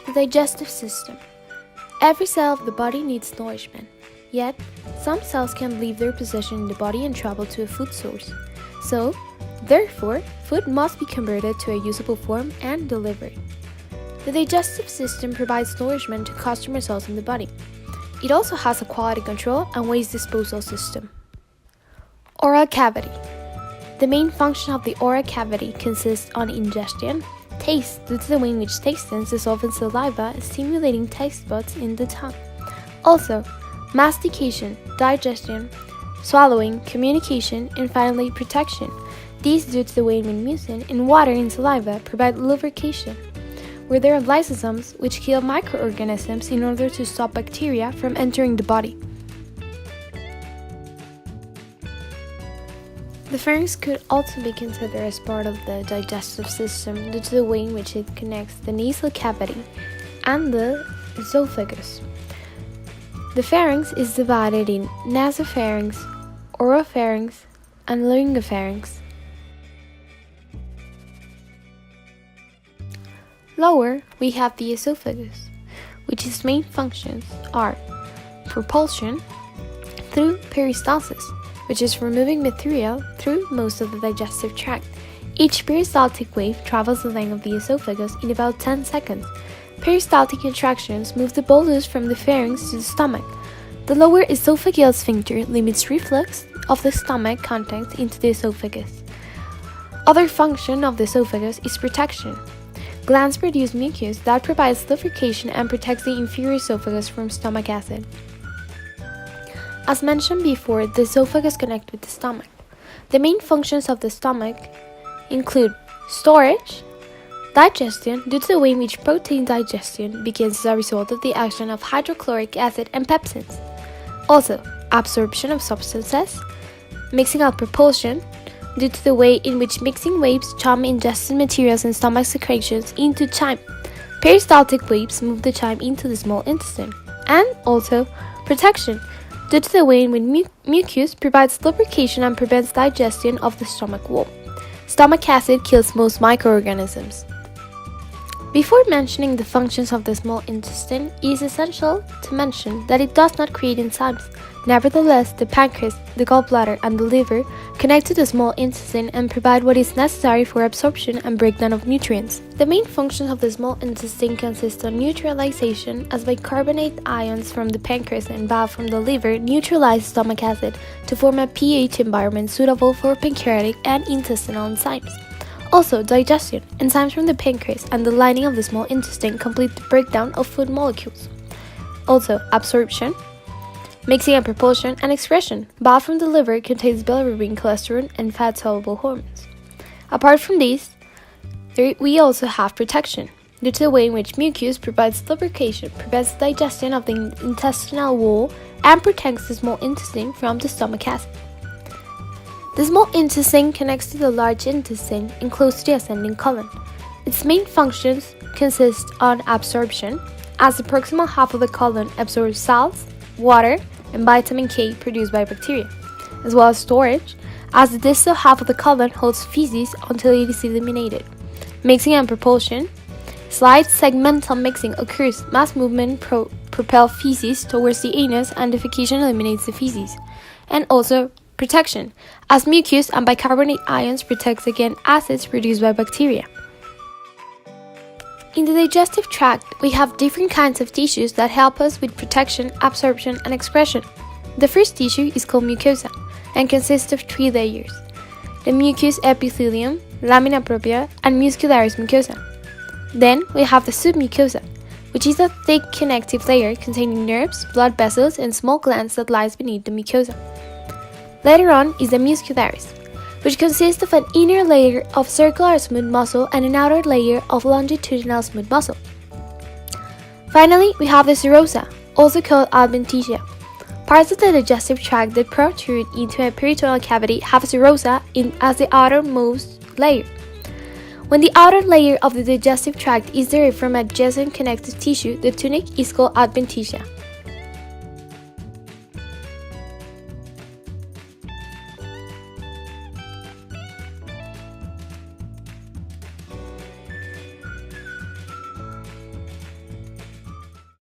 The digestive system. Every cell of the body needs nourishment, yet some cells can leave their position in the body and travel to a food source. So, therefore, food must be converted to a usable form and delivered. The digestive system provides nourishment to customer cells in the body. It also has a quality control and waste disposal system. Oral cavity. The main function of the oral cavity consists on ingestion, taste due to the way in which taste tends dissolve in saliva, stimulating taste buds in the tongue. Also, mastication, digestion, swallowing, communication, and finally protection. These due to the way in which mucin and water in saliva provide lubrication, where there are lysosomes which kill microorganisms in order to stop bacteria from entering the body. The pharynx could also be considered as part of the digestive system due to the way in which it connects the nasal cavity and the esophagus. The pharynx is divided in nasopharynx, oropharynx, and laryngopharynx. Lower, we have the esophagus, which its main functions are propulsion through peristalsis, which is removing material through most of the digestive tract. Each peristaltic wave travels the length of the esophagus in about 10 seconds. Peristaltic contractions move the bolus from the pharynx to the stomach. The lower esophageal sphincter limits reflux of the stomach contents into the esophagus. Other function of the esophagus is protection. Glands produce mucus that provides lubrication and protects the inferior esophagus from stomach acid. As mentioned before, the esophagus connects with the stomach. The main functions of the stomach include storage, digestion due to the way in which protein digestion begins as a result of the action of hydrochloric acid and pepsins. Also, absorption of substances, mixing out propulsion due to the way in which mixing waves chum ingested materials and stomach secretions into chyme. Peristaltic waves move the chyme into the small intestine. And also, protection due to the way in which mucus provides lubrication and prevents digestion of the stomach wall. Stomach acid kills most microorganisms. Before mentioning the functions of the small intestine, it is essential to mention that it does not create enzymes. Nevertheless, the pancreas, the gallbladder, and the liver connect to the small intestine and provide what is necessary for absorption and breakdown of nutrients. The main functions of the small intestine consist of neutralization, as bicarbonate ions from the pancreas and bile from the liver neutralize stomach acid to form a pH environment suitable for pancreatic and intestinal enzymes. Also, digestion. Enzymes from the pancreas and the lining of the small intestine complete the breakdown of food molecules. Also, absorption, mixing and propulsion, and excretion. Bile from the liver contains bilirubin, cholesterol, and fat-soluble hormones. Apart from these, we also have protection, due to the way in which mucus provides lubrication, prevents digestion of the intestinal wall, and protects the small intestine from the stomach acid. The small intestine connects to the large intestine and close to the ascending colon. Its main functions consist on absorption, as the proximal half of the colon absorbs salts, water, and vitamin K produced by bacteria, as well as storage, as the distal half of the colon holds feces until it is eliminated. Mixing and propulsion. Slight segmental mixing occurs. Mass movement propel feces towards the anus, and defecation eliminates the feces. And also protection, as mucus and bicarbonate ions protects against acids produced by bacteria. In the digestive tract, we have different kinds of tissues that help us with protection, absorption, and excretion. The first tissue is called mucosa and consists of 3 layers: the mucous epithelium, lamina propria, and muscularis mucosa. Then we have the submucosa, which is a thick connective layer containing nerves, blood vessels, and small glands that lies beneath the mucosa. Later on is the muscularis, which consists of an inner layer of circular smooth muscle and an outer layer of longitudinal smooth muscle. Finally, we have the serosa, also called adventitia. Parts of the digestive tract that protrude into a peritoneal cavity have serosa as the outermost layer. When the outer layer of the digestive tract is derived from adjacent connective tissue, the tunic is called adventitia.